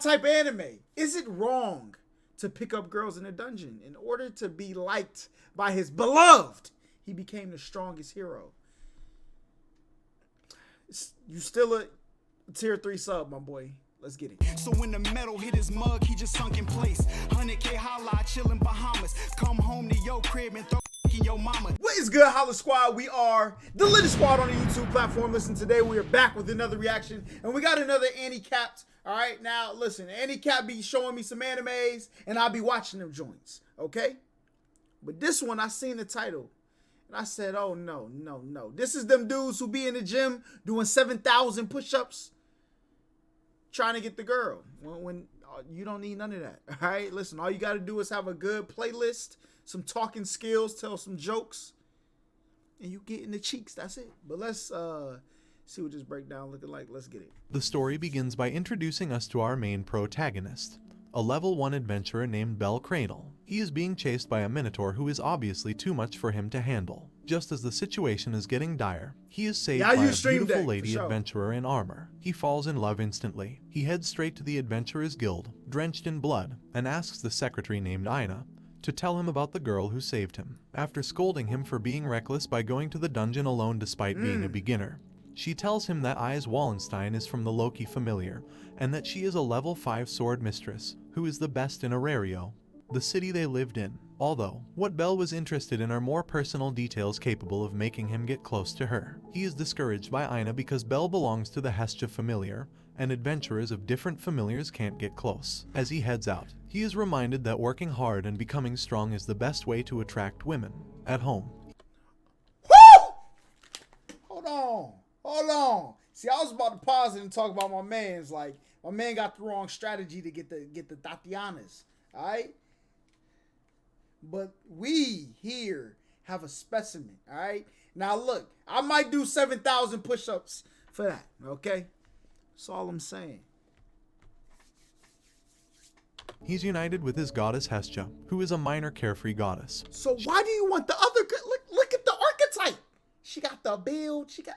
type of anime. Is it wrong to pick up girls in a dungeon? In order to be liked by his beloved, he became the strongest hero. You still a tier 3 sub, my boy. Let's get it. So when the metal hit his mug, he just sunk in place. 100K Holla, chillin' Bahamas. Come home to your crib and throw in your mama. What is good, HollaSquad? We are the latest squad on the YouTube platform. Listen, today we are back with another reaction, and we got another Annie-capped. All right, now listen, Annie-cap be showing me some animes, and I'll be watching them joints, okay? But this one, I seen the title, and I said, oh, no. This is them dudes who be in the gym doing 7,000 push-ups trying to get the girl. When you don't need none of that, all right? Listen, all you got to do is have a good playlist, some talking skills, tell some jokes, and you get in the cheeks. That's it. But let's see what this breakdown looking like. Let's get it. The story begins by introducing us to our main protagonist, a level 1 adventurer named Bell Cradle. He is being chased by a minotaur who is obviously too much for him to handle. Just as the situation is getting dire, he is saved by a beautiful lady adventurer in armor. He falls in love instantly. He heads straight to the Adventurers Guild, drenched in blood, and asks the secretary named Ina to tell him about the girl who saved him. After scolding him for being reckless by going to the dungeon alone despite being a beginner, she tells him that Ise Wallenstein is from the Loki familiar, and that she is a level 5 sword mistress, who is the best in Arario, the city they lived in. Although, what Bell was interested in are more personal details capable of making him get close to her. He is discouraged by Ina because Bell belongs to the Hestia familiar, and adventurers of different familiars can't get close. As he heads out, he is reminded that working hard and becoming strong is the best way to attract women. At home. Woo! Hold on. See, I was about to pause it and talk about my man's. Like, my man got the wrong strategy to get the Tatianas. All right? But we here have a specimen. All right? Now, look, I might do 7,000 push-ups for that. Okay? That's all I'm saying. He's united with his goddess Hestia, who is a minor carefree goddess. So why do you want the other good? Look at the archetype. She got the build. She got...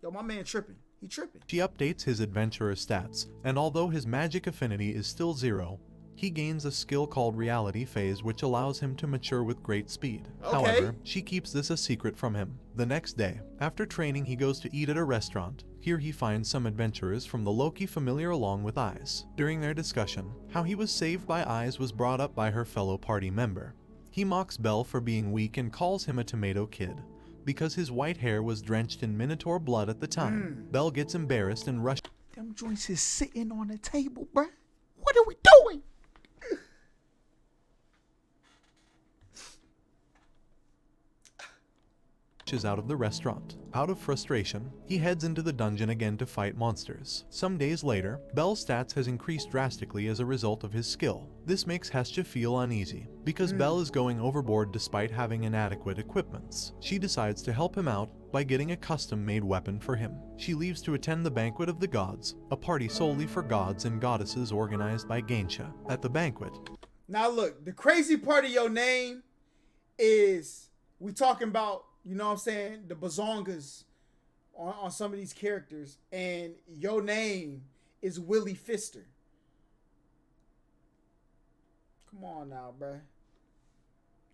Yo, my man tripping. He tripping. She updates his adventurer stats, and although his magic affinity is still 0, he gains a skill called Reality Phase which allows him to mature with great speed. Okay. However, she keeps this a secret from him. The next day, after training, he goes to eat at a restaurant. Here he finds some adventurers from the Loki familiar along with Ise. During their discussion, how he was saved by Ise was brought up by her fellow party member. He mocks Bell for being weak and calls him a tomato kid, because his white hair was drenched in minotaur blood at the time. Bell gets embarrassed and rushes. Them joints is sitting on the table, bruh. What are we doing? Out of the restaurant. Out of frustration, he heads into the dungeon again to fight monsters. Some days later, Bell's stats has increased drastically as a result of his skill. This makes Hestia feel uneasy, because Bell is going overboard despite having inadequate equipments. She decides to help him out by getting a custom-made weapon for him. She leaves to attend the Banquet of the Gods, a party solely for gods and goddesses organized by Gainsha. At the banquet. Now look, the crazy part of your name is we talking about, you know what I'm saying, the bazongas on some of these characters, and your name is Willie Fister. Come on now, bruh.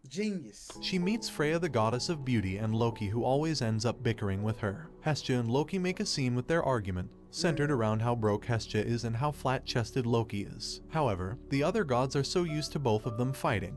Genius. She meets Freya, the goddess of beauty, and Loki, who always ends up bickering with her. Hestia and Loki make a scene with their argument, centered around how broke Hestia is and how flat-chested Loki is. However, the other gods are so used to both of them fighting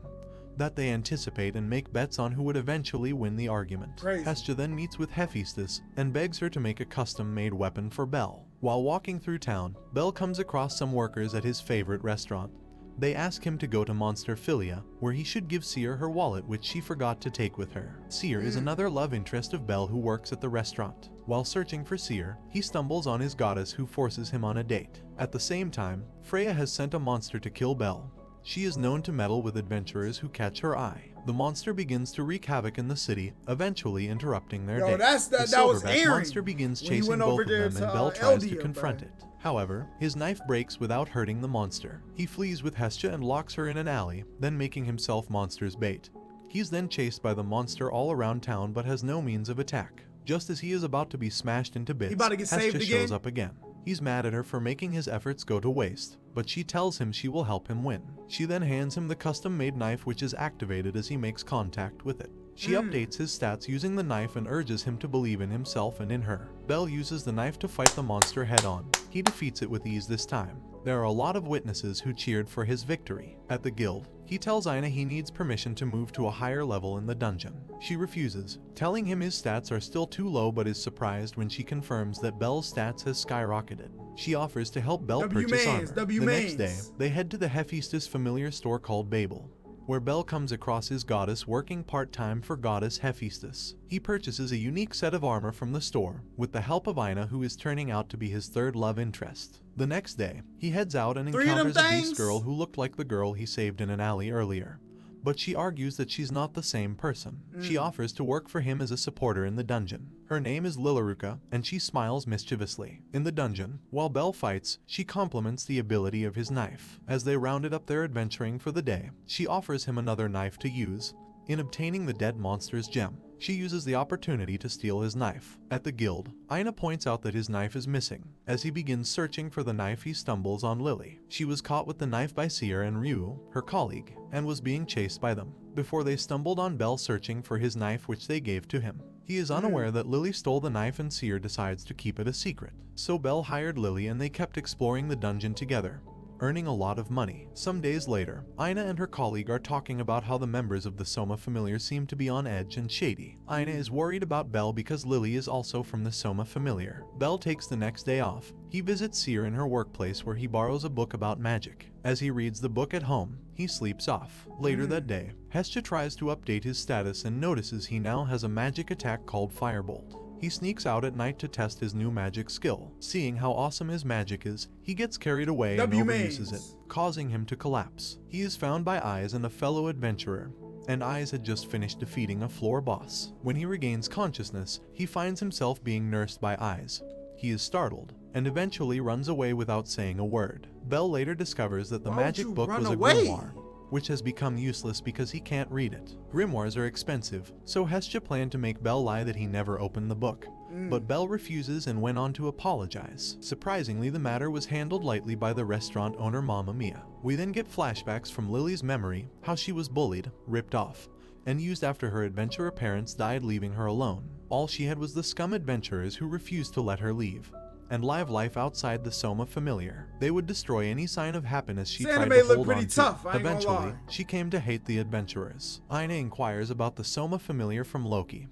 that they anticipate and make bets on who would eventually win the argument. Crazy. Hestia then meets with Hephaestus and begs her to make a custom-made weapon for Bell. While walking through town, Bell comes across some workers at his favorite restaurant. They ask him to go to Monster Philia, where he should give Seer her wallet, which she forgot to take with her. Seer is another love interest of Bell who works at the restaurant. While searching for Seer, he stumbles on his goddess who forces him on a date. At the same time, Freya has sent a monster to kill Bell. She is known to meddle with adventurers who catch her eye. The monster begins to wreak havoc in the city, eventually interrupting their date. That was Aaron. Monster begins chasing both of them, and Bell tries to confront it. However, his knife breaks without hurting the monster. He flees with Hestia and locks her in an alley, then making himself monster's bait. He's then chased by the monster all around town but has no means of attack. Just as he is about to be smashed into bits, Hestia shows up again. He's mad at her for making his efforts go to waste, but she tells him she will help him win. She then hands him the custom-made knife, which is activated as he makes contact with it. She updates his stats using the knife and urges him to believe in himself and in her. Bell uses the knife to fight the monster head-on. He defeats it with ease this time. There are a lot of witnesses who cheered for his victory. At the guild, he tells Ina he needs permission to move to a higher level in the dungeon. She refuses, telling him his stats are still too low, but is surprised when she confirms that Bell's stats has skyrocketed. She offers to help Bell purchase armor. The next day, they head to the Hephaestus familiar store called Babel, where Bell comes across his goddess working part-time for goddess Hephaestus. He purchases a unique set of armor from the store, with the help of Ina, who is turning out to be his third love interest. The next day, he heads out and encounters a beast girl who looked like the girl he saved in an alley earlier. But she argues that she's not the same person. She offers to work for him as a supporter in the dungeon. Her name is Lilaruka, and she smiles mischievously. In the dungeon, while Bell fights, she compliments the ability of his knife. As they rounded up their adventuring for the day, she offers him another knife to use in obtaining the dead monster's gem. She uses the opportunity to steal his knife. At the guild, Ina points out that his knife is missing. As he begins searching for the knife, he stumbles on Lily. She was caught with the knife by Seer and Ryu, her colleague, and was being chased by them, before they stumbled on Bell searching for his knife, which they gave to him. He is unaware that Lily stole the knife, and Seer decides to keep it a secret. So Bell hired Lily and they kept exploring the dungeon together, earning a lot of money. Some days later, Ina and her colleague are talking about how the members of the Soma Familiar seem to be on edge and shady. Ina is worried about Bell because Lily is also from the Soma Familiar. Bell takes the next day off. He visits Seer in her workplace, where he borrows a book about magic. As he reads the book at home, he sleeps off. Later that day, Hestia tries to update his status and notices he now has a magic attack called Firebolt. He sneaks out at night to test his new magic skill. Seeing how awesome his magic is, he gets carried away and overuses it, causing him to collapse. He is found by Eyes and a fellow adventurer, and Eyes had just finished defeating a floor boss. When he regains consciousness, he finds himself being nursed by Eyes. He is startled, and eventually runs away without saying a word. Bell later discovers that the magic book was a grimoire, which has become useless because he can't read it. Grimoires are expensive, so Hestia planned to make Bell lie that he never opened the book. But Bell refuses and went on to apologize. Surprisingly, the matter was handled lightly by the restaurant owner Mamma Mia. We then get flashbacks from Lily's memory, how she was bullied, ripped off, and used after her adventurer parents died, leaving her alone. All she had was the scum adventurers who refused to let her leave and live life outside the Soma Familiar. They would destroy any sign of happiness she tried to hold on to. Eventually, she came to hate the adventurers. Ina inquires about the Soma Familiar from Loki,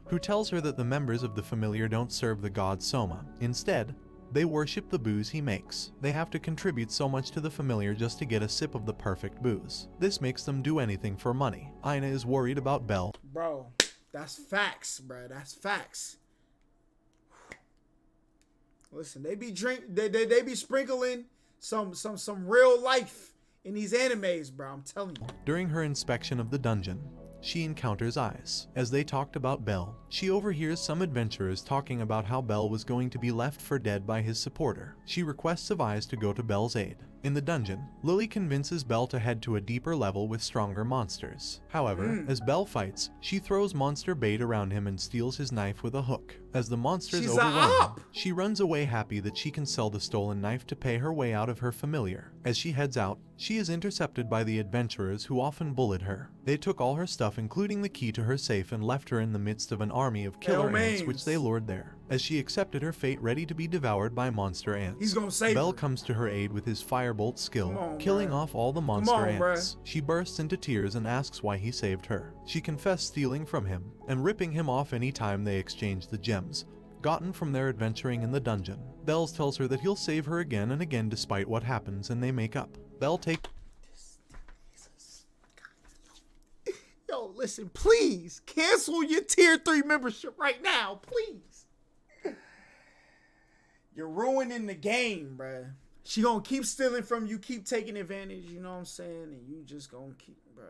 who tells her that the members of the Familiar don't serve the god Soma. Instead, they worship the booze he makes. They have to contribute so much to the Familiar just to get a sip of the perfect booze. This makes them do anything for money. Ina is worried about Bell. Bro, that's facts, bro. That's facts. Listen, they be they be sprinkling some real life in these animes, bro. I'm telling you. During her inspection of the dungeon, she encounters Eyes. As they talked about Bell, she overhears some adventurers talking about how Bell was going to be left for dead by his supporter. She requests of Eyes to go to Bell's aid. In the dungeon, Lily convinces Bell to head to a deeper level with stronger monsters. However, as Bell fights, she throws monster bait around him and steals his knife with a hook. As the monsters overrun him, she runs away, happy that she can sell the stolen knife to pay her way out of her familiar. As she heads out, she is intercepted by the adventurers who often bullied her. They took all her stuff, including the key to her safe, and left her in the midst of an army of killer ants which they lured there. As she accepted her fate, ready to be devoured by monster ants, he's gonna save Bell her. Comes to her aid with his firebolt skill, killing off all the monster ants. She bursts into tears and asks why he saved her. She confessed stealing from him and ripping him off any time they exchanged the gems gotten from their adventuring in the dungeon. Bells tells her that he'll save her again and again despite what happens, and they make up. Bell takes... Yo, listen, please cancel your tier 3 membership right now, please. You're ruining the game, bruh. She gonna keep stealing from you, keep taking advantage, you know what I'm saying? And you just gonna keep, bruh.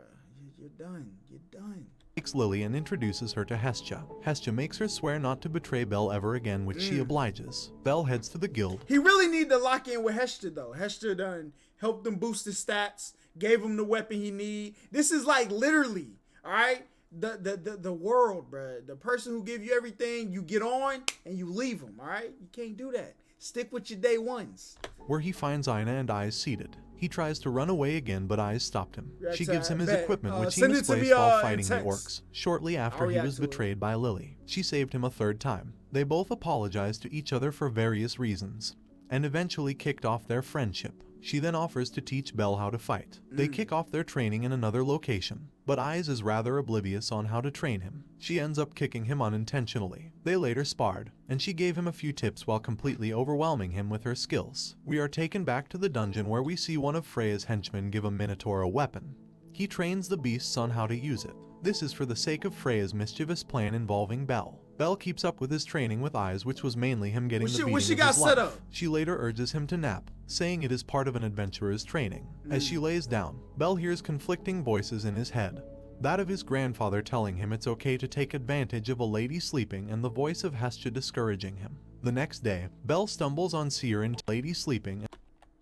You're done. You're done. Takes Lily and introduces her to Hestia. Hestia makes her swear not to betray Bell ever again, which she obliges. Bell heads to the guild. He really need to lock in with Hestia, though. Hestia done helped him boost his stats, gave him the weapon he need. This is like literally, all right, the world, bruh. The person who give you everything, you get on and you leave him, all right? You can't do that. Stick with your day ones. where he finds Ina and Eyes seated. He tries to run away again, but Eyes stopped him. She gives him his equipment, which he send it to misplaced me, while in fighting the text. orcs, shortly after I'll he react was to it. betrayed by Lily. She saved him a third time. They both apologized to each other for various reasons, and eventually kicked off their friendship. She then offers to teach Belle how to fight. They kick off their training in another location, but Eyes is rather oblivious on how to train him. She ends up kicking him unintentionally. They later sparred, and she gave him a few tips while completely overwhelming him with her skills. We are taken back to the dungeon where we see one of Freya's henchmen give a minotaur a weapon. He trains the beasts on how to use it. This is for the sake of Freya's mischievous plan involving Belle. Belle keeps up with his training with Eyes, which was mainly him getting the beating what she of got his set life. up? She later urges him to nap, saying it is part of an adventurer's training. As she lays down, Belle hears conflicting voices in his head. That of his grandfather telling him it's okay to take advantage of a lady sleeping, and the voice of Hestia discouraging him. The next day, Belle stumbles on Seer and lady sleeping and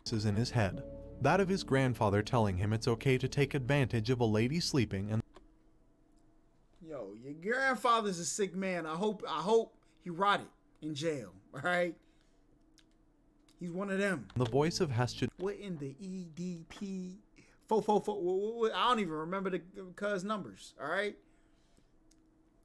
voices in his head. That of his grandfather telling him it's okay to take advantage of a lady sleeping, and Yo, your grandfather's a sick man. I hope he rotted in jail. All right. He's one of them. the voice of Hestia What in the EDP? 444. I don't even remember the cuz numbers. All right.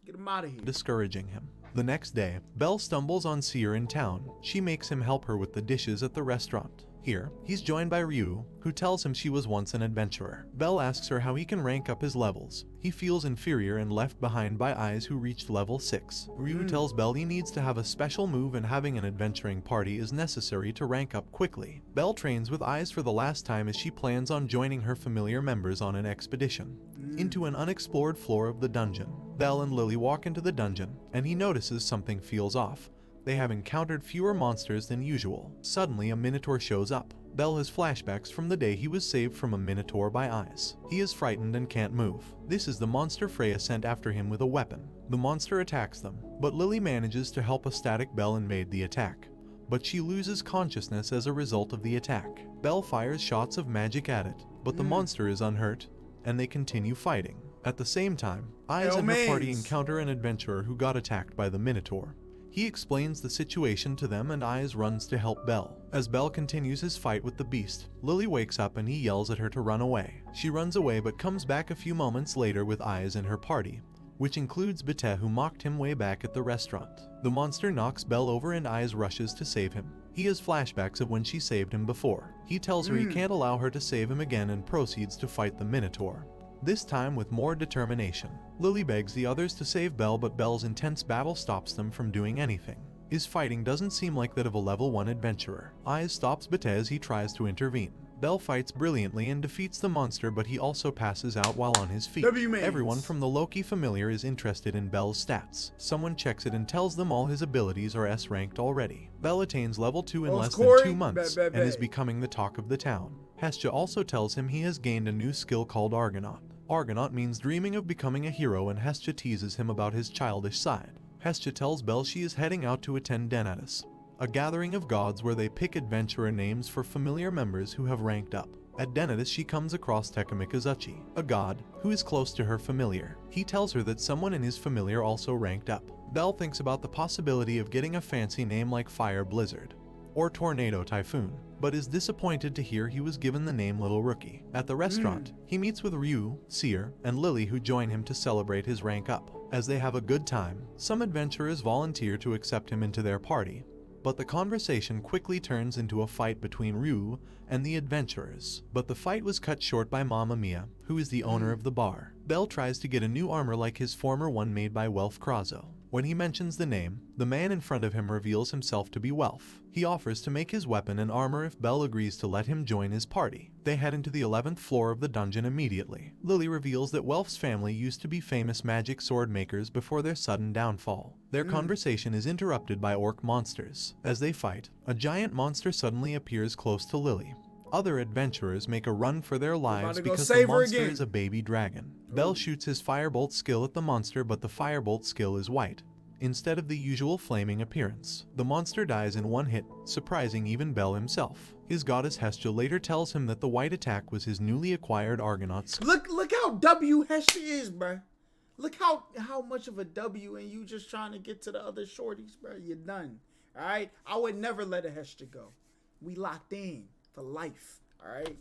Get him out of here. discouraging him. The next day, Belle stumbles on Seer in town. She makes him help her with the dishes at the restaurant. Here, he's joined by Ryu, who tells him she was once an adventurer. Belle asks her how he can rank up his levels. He feels inferior and left behind by Eyes, who reached level 6. Ryu tells Belle he needs to have a special move and having an adventuring party is necessary to rank up quickly. Belle trains with Eyes for the last time as she plans on joining her familiar members on an expedition into an unexplored floor of the dungeon. Belle and Lily walk into the dungeon, and he notices something feels off. They have encountered fewer monsters than usual. Suddenly, a minotaur shows up. Belle has flashbacks from the day he was saved from a minotaur by Eyes. He is frightened and can't move. This is the monster Freya sent after him with a weapon. The monster attacks them, but Lily manages to help a static Belle invade the attack. But she loses consciousness as a result of the attack. Belle fires shots of magic at it, but the monster is unhurt, and they continue fighting. At the same time, Eyes and her party encounter an adventurer who got attacked by the minotaur. He explains the situation to them and Eyes runs to help Belle. As Belle continues his fight with the beast, Lily wakes up and he yells at her to run away. She runs away but comes back a few moments later with Eyes and her party, which includes Betrayal, who mocked him way back at the restaurant. The monster knocks Belle over and Eyes rushes to save him. He has flashbacks of when she saved him before. He tells her he can't allow her to save him again and proceeds to fight the minotaur, this time with more determination. Lily begs the others to save Belle, but Belle's intense battle stops them from doing anything. His fighting doesn't seem like that of a level 1 adventurer. Eyes stops Betrayal as he tries to intervene. Belle fights brilliantly and defeats the monster, but he also passes out while on his feet. Everyone from the Loki familiar is interested in Belle's stats. Someone checks it and tells them all his abilities are S-ranked already. Belle attains level 2 in less than 2 months and is becoming the talk of the town. Hestia also tells him he has gained a new skill called Argonaut. Argonaut means dreaming of becoming a hero, and Hestia teases him about his childish side. Hestia tells Belle she is heading out to attend Denatus, a gathering of gods where they pick adventurer names for familiar members who have ranked up. At Denatus, she comes across Tekemikazuchi, a god who is close to her familiar. He tells her that someone in his familiar also ranked up. Belle thinks about the possibility of getting a fancy name like Fire Blizzard or Tornado Typhoon, but is disappointed to hear he was given the name Little Rookie. At the restaurant, he meets with Ryu, Seer, and Lily, who join him to celebrate his rank up. As they have a good time, some adventurers volunteer to accept him into their party, but the conversation quickly turns into a fight between Ryu and the adventurers. But the fight was cut short by Mamma Mia, who is the owner of the bar. Belle tries to get a new armor like his former one made by Welf Krazo. When he mentions the name, the man in front of him reveals himself to be Welf. He offers to make his weapon and armor if Belle agrees to let him join his party. They head into the 11th floor of the dungeon immediately. Lily reveals that Welf's family used to be famous magic sword makers before their sudden downfall. Their conversation is interrupted by orc monsters. As they fight, a giant monster suddenly appears close to Lily. Other adventurers make a run for their lives because the monster is a baby dragon. Belle shoots his firebolt skill at the monster, but the firebolt skill is white instead of the usual flaming appearance. The monster dies in one hit, surprising even Belle himself. His goddess Hestia later tells him that the white attack was his newly acquired Argonaut skill. Look how W Hestia is, bruh. Look how much of a W, and you just trying to get to the other shorties, bruh. You're done. All right, I would never let a Hestia go. We locked in for life. All right.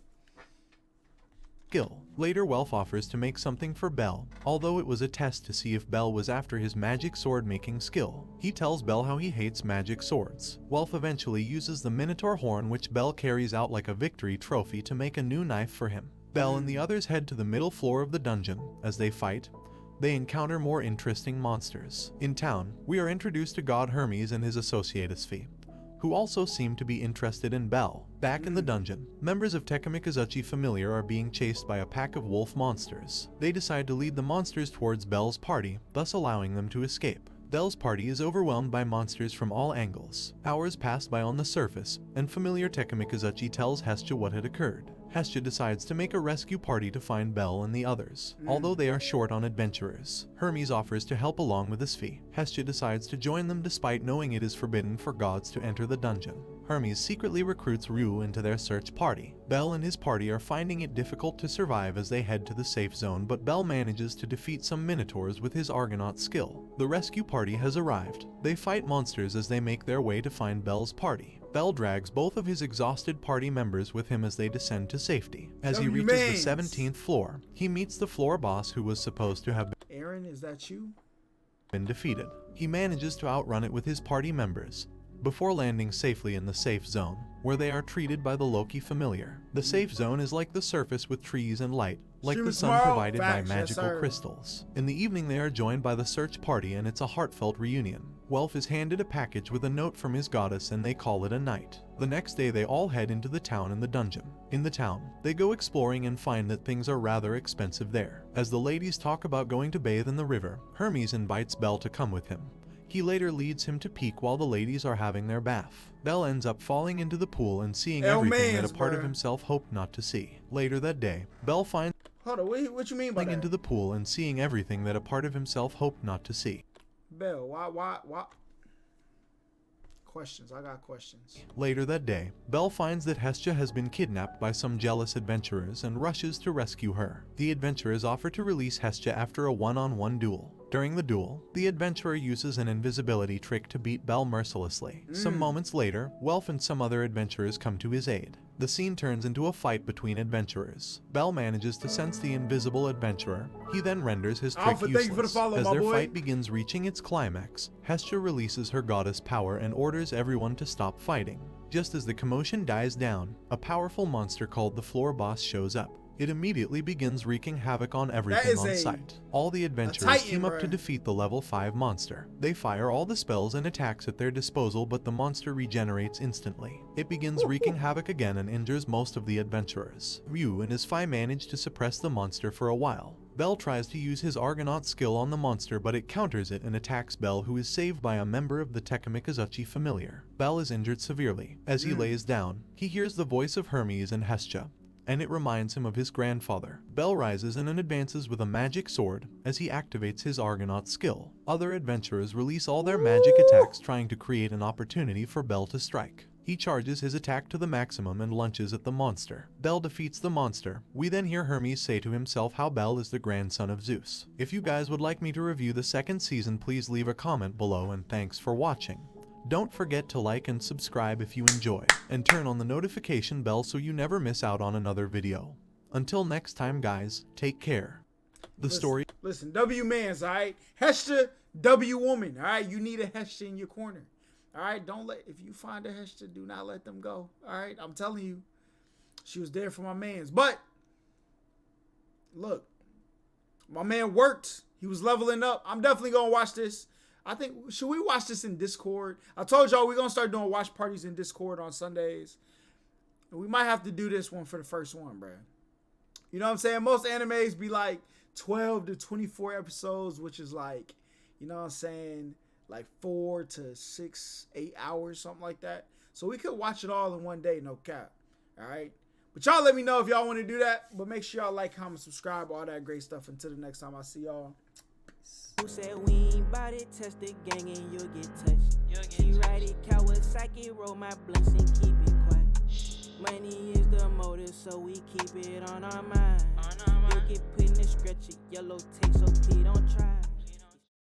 Skill. Later, Welf offers to make something for Bell, although it was a test to see if Bell was after his magic sword making skill. He tells Bell how he hates magic swords. Welf eventually uses the minotaur horn, which Bell carries out like a victory trophy, to make a new knife for him. Bell and the others head to the middle floor of the dungeon. As they fight, they encounter more interesting monsters. In town, we are introduced to God Hermes and his associate Hestia, who also seem to be interested in Bell. Back in the dungeon, members of Tekkamikazuchi Familiar are being chased by a pack of wolf monsters. They decide to lead the monsters towards Bell's party, thus allowing them to escape. Bell's party is overwhelmed by monsters from all angles. Hours pass by on the surface, and Familiar Tekkamikazuchi tells Hestia what had occurred. Hestia decides to make a rescue party to find Bell and the others. Although they are short on adventurers, Hermes offers to help along with his fee. Hestia decides to join them despite knowing it is forbidden for gods to enter the dungeon. Hermes secretly recruits Ryu into their search party. Bell and his party are finding it difficult to survive as they head to the safe zone, but Bell manages to defeat some minotaurs with his Argonaut skill. The rescue party has arrived. They fight monsters as they make their way to find Bell's party. Bell drags both of his exhausted party members with him as they descend to safety. As he reaches the 17th floor, he meets the floor boss who was supposed to have Aaron, is that you? been defeated. He manages to outrun it with his party members, before landing safely in the safe zone, where they are treated by the Loki Familiar. The safe zone is like the surface with trees and light, like the sun provided by magical crystals. In the evening they are joined by the search party and it's a heartfelt reunion. Welf is handed a package with a note from his goddess and they call it a night. The next day they all head into the town and the dungeon. In the town, they go exploring and find that things are rather expensive there. As the ladies talk about going to bathe in the river, Hermes invites Bell to come with him. He later leads him to peek while the ladies are having their bath. Bell ends up falling into the pool and seeing everything that a part of himself hoped not to see. Later that day, Bell finds Hold on, what you mean by that? into the pool and seeing everything that a part of himself hoped not to see. Bell, why? Questions, I got questions. Later that day, Bell finds that Hestia has been kidnapped by some jealous adventurers and rushes to rescue her. The adventurers offer to release Hestia after a one-on-one duel. During the duel, the adventurer uses an invisibility trick to beat Bell mercilessly. Some moments later, Welf and some other adventurers come to his aid. The scene turns into a fight between adventurers. Bell manages to sense the invisible adventurer. He then renders his trick useless. As their fight begins reaching its climax, Hestia releases her goddess power and orders everyone to stop fighting. Just as the commotion dies down, a powerful monster called the floor boss shows up. It immediately begins wreaking havoc on everything on sight. All the adventurers team up to defeat the level 5 monster. They fire all the spells and attacks at their disposal, but the monster regenerates instantly. It begins wreaking havoc again and injures most of the adventurers. Ryu and his Fi manage to suppress the monster for a while. Bell tries to use his Argonaut skill on the monster, but it counters it and attacks Bell, who is saved by a member of the Tekkamikazuchi Familiar. Bell is injured severely. As he lays down, he hears the voice of Hermes and Hestia, and it reminds him of his grandfather. Bell rises and advances with a magic sword as he activates his Argonaut skill. Other adventurers release all their magic attacks, trying to create an opportunity for Bell to strike. He charges his attack to the maximum and lunges at the monster. Bell defeats the monster. We then hear Hermes say to himself how Bell is the grandson of Zeus. If you guys would like me to review the second season, please leave a comment below, and thanks for watching. Don't forget to like and subscribe if you enjoy, and turn on the notification bell so you never miss out on another video. Until next time guys, take care. Listen, W mans, alright? Hestia, W woman, alright? You need a Hestia in your corner. Alright, if you find a Hestia, do not let them go. Alright, I'm telling you. She was there for my mans. But, look, my man worked. He was leveling up. I'm definitely going to watch this. I think, should we watch this in Discord? I told y'all we're going to start doing watch parties in Discord on Sundays. We might have to do this one for the first one, bro. You know what I'm saying? Most animes be like 12 to 24 episodes, which is like, you know what I'm saying, like 4 to 6, 8 hours, something like that. So we could watch it all in one day, no cap. All right? But y'all let me know if y'all want to do that. But make sure y'all like, comment, subscribe, all that great stuff. Until the next time I see y'all. Who said we ain't bout it? Test the gang and you'll get touched. She ride it, Kawasaki, roll my blunts and keep it quiet. Money is the motive, so we keep it on our mind. You get put in the stretcher, yellow tape, so please don't try.